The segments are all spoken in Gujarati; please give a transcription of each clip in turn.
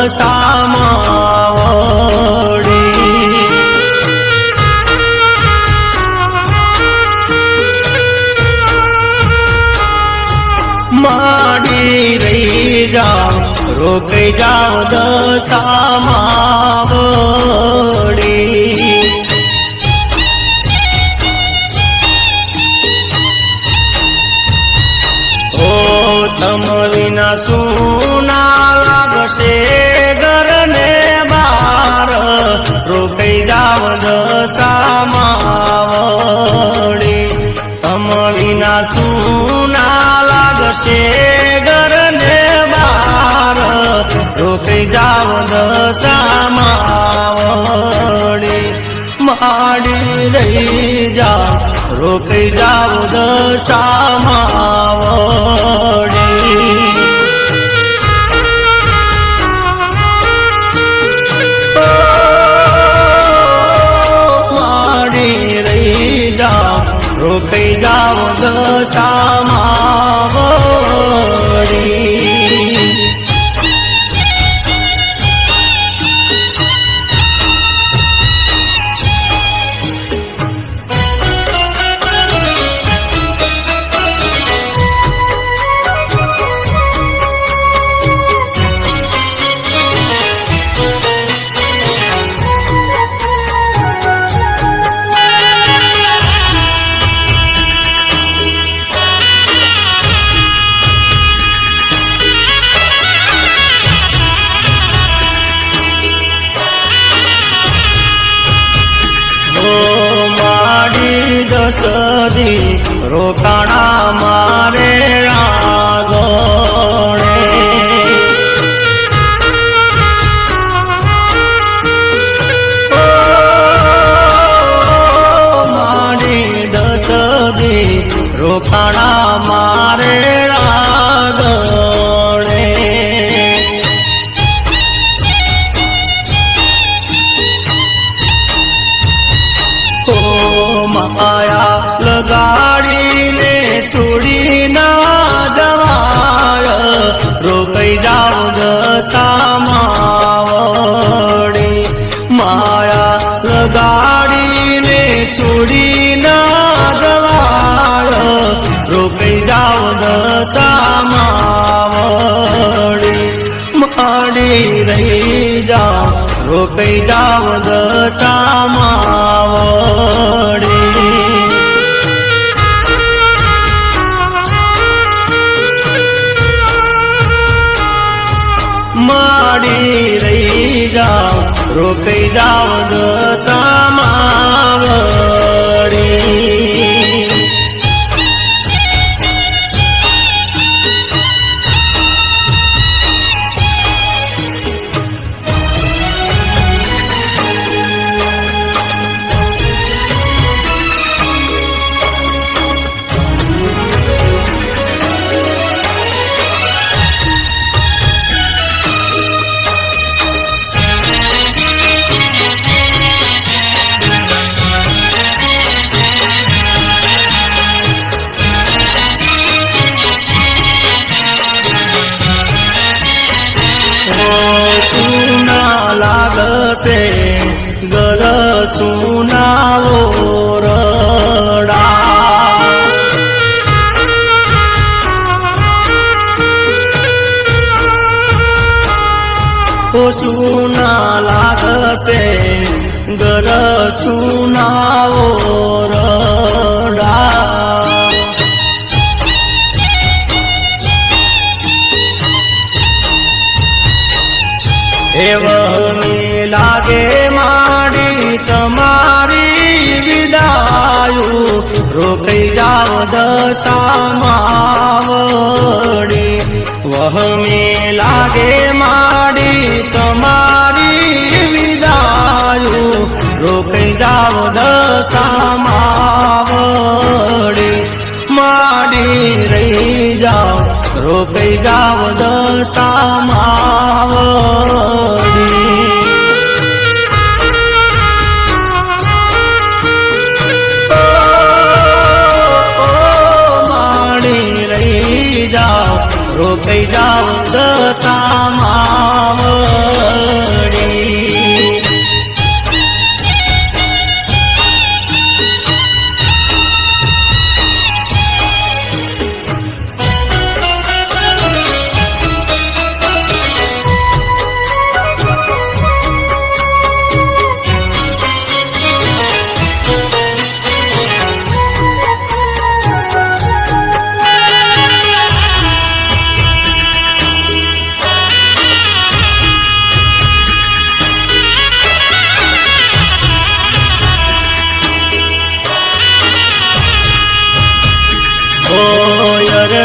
દશામાં માડી રહી જાઓ રોકાઈ જાઓ દશામાં તમ વિના સુના લાગશે ઘરને બાર રોકાઈ જાવ દશામાં તમ વિના સુના લાગશે ઘરને બાર રોકાઈ જાવ દશામાં માડી રહી જાઓ રોકાઈ જાવ દશામાં રોકાઈ જાઓ દશામાં માડી દસદી રોકાણા મારે આગોળે માડી દસદી રોકાણા મારે આગોળે માયા લગાડીને છોડી ના જવાય રોકાઈ જાવ દશામાં માયા લગાડીને છોડી ના જવાય રોકાઈ જાવ દશામાં માડી રહી જાઓ રોકાઈ જાવ દશામાં માડી રહી જાઓ રોકાઈ જાવ દશામાં સુના લાગશે ગલ સુનાવો રડા સુના લાગશે ગલ સુનાવો રડા એવની લાગે માડી તમારી વિદાયું રોકાઈ જાવ દશામાં વહમી લાગે માડી તમારી વિદાયું રોકાઈ જાવ દશામાં માડી રહી જાઓ રોકાઈ જાવ દશામાં રોકાઈ જાવ દશામાં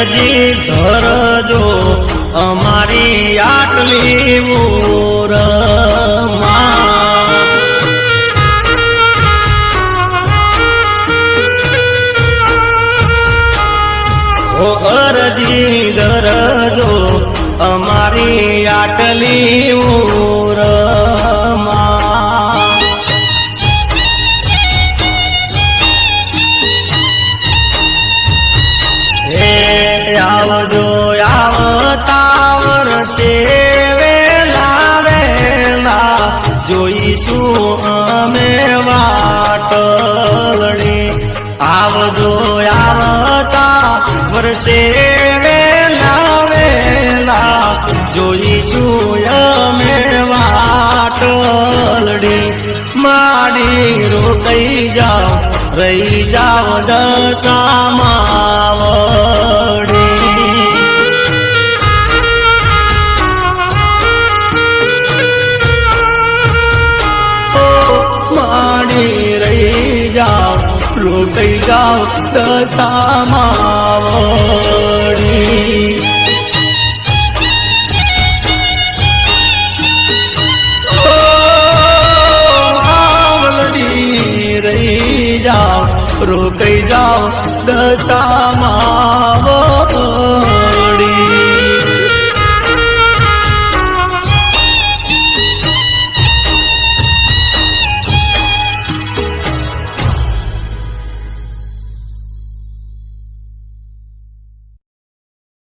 અરજી ધરજો અમારી આટલી મોરમાં ઓ અરજી ધરજો અમારી આટલી મોરમાં આવજો આવતા વર્ષે વેલા વેલા જોઈશું અમે વાટડી આવજો આવતા વર્ષે વેલા વેલા જોઈશું અમે વાટડી માડી રોકાઈ જાઓ રહી જાઓ દશામાં રોકાઈ જાઓ દશામાં આવલડી રહી જાઓ રોકાઈ જાઓ દશામાં